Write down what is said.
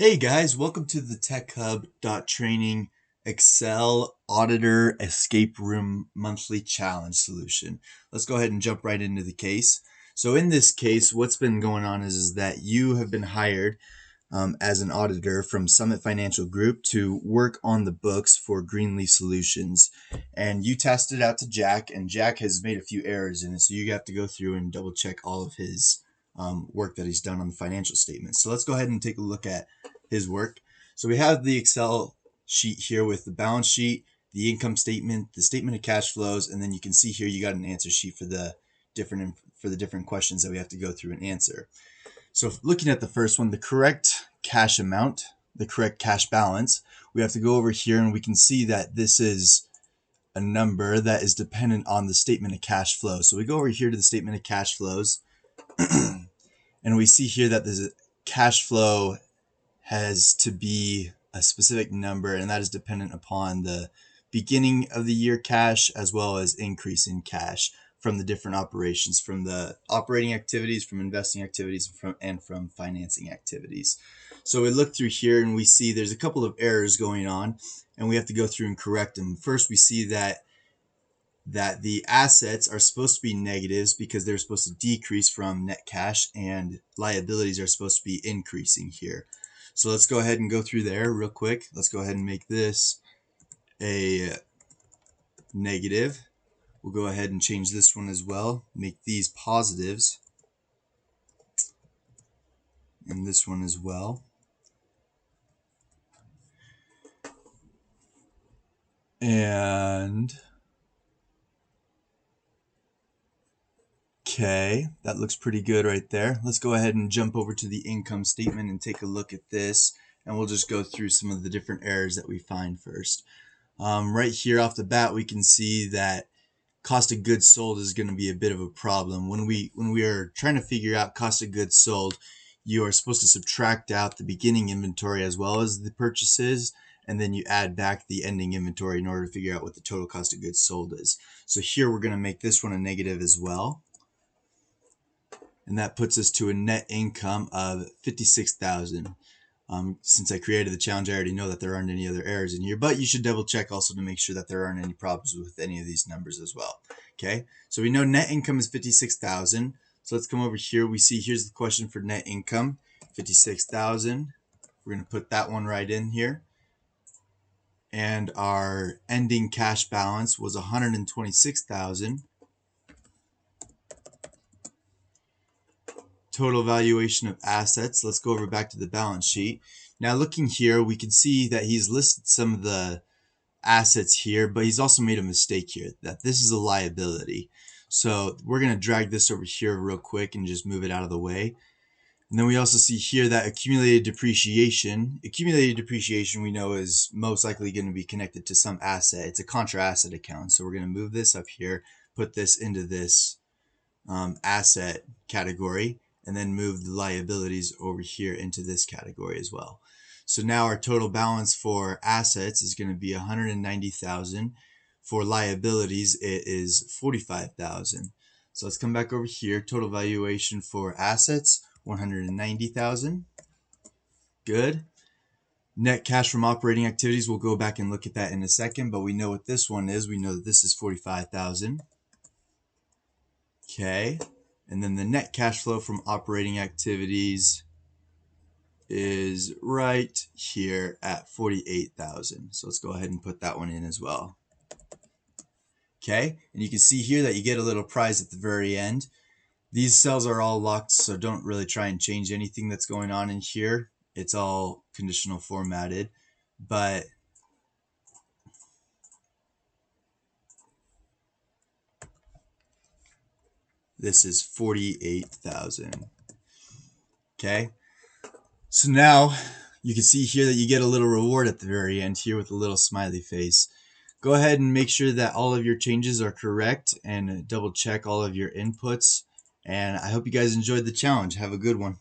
Hey guys, welcome to the TechHub.training Excel Auditor Escape Room Monthly Challenge solution. Let's go ahead and jump right into the case. So in this case, what's been going on is that you have been hired as an auditor from Summit Financial Group to work on the books for Greenleaf Solutions. And you tested it out to Jack, and Jack has made a few errors in it, so you have to go through and double check all of his work that he's done on the financial statements. So let's go ahead and take a look at his work. So we have the Excel sheet here with the balance sheet, the income statement, the statement of cash flows, and then you can see here you got an answer sheet for the different questions that we have to go through and answer. So looking at the first one, the correct cash amount, the correct cash balance, we have to go over here and we can see that this is a number that is dependent on the statement of cash flow. So we go over here to the statement of cash flows and we see here that the cash flow has to be a specific number, and that is dependent upon the beginning of the year cash as well as increase in cash from the different operations, from the operating activities, from investing activities, and from financing activities. So we look through here and we see there's a couple of errors going on, and we have to go through and correct them. First, we see that the assets are supposed to be negatives because they're supposed to decrease from net cash, and liabilities are supposed to be increasing here. So let's go ahead and go through there real quick. Let's go ahead and make this a negative. We'll go ahead and change this one as well. Make these positives. And this one as well. And okay, that looks pretty good right there. Let's go ahead and jump over to the income statement and take a look at this. And we'll just go through some of the different errors that we find first. Right here off the bat, we can see that cost of goods sold is going to be a bit of a problem. When we are trying to figure out cost of goods sold, you are supposed to subtract out the beginning inventory as well as the purchases, and then you add back the ending inventory in order to figure out what the total cost of goods sold is. So here we're going to make this one a negative as well. And that puts us to a net income of $56,000. Since I created the challenge, I already know that there aren't any other errors in here, but you should double check also to make sure that there aren't any problems with any of these numbers as well. Okay, so we know net income is 56,000. So let's come over here. We see here's the question for net income, 56,000. We're going to put that one right in here. And our ending cash balance was 126,000. Total valuation of assets. Let's go over back to the balance sheet. Now looking here, we can see that he's listed some of the assets here, but he's also made a mistake here, that this is a liability. So we're going to drag this over here real quick and just move it out of the way. And then we also see here that accumulated depreciation we know is most likely going to be connected to some asset. It's a contra asset account. So we're going to move this up here, put this into this asset category, and then move the liabilities over here into this category as well. So now our total balance for assets is going to be 190,000. For liabilities, it is 45,000. So let's come back over here. Total valuation for assets, 190,000. Good. Net cash from operating activities, we'll go back and look at that in a second, but we know what this one is. We know that this is 45,000. Okay. And then the net cash flow from operating activities is right here at 48,000. So let's go ahead and put that one in as well. Okay, and you can see here that you get a little prize at the very end. These cells are all locked, so don't really try and change anything that's going on in here. It's all conditional formatted, but this is 48,000. Okay, so now you can see here that you get a little reward at the very end here with a little smiley face. Go ahead and make sure that all of your changes are correct and double check all of your inputs. And I hope you guys enjoyed the challenge. Have a good one.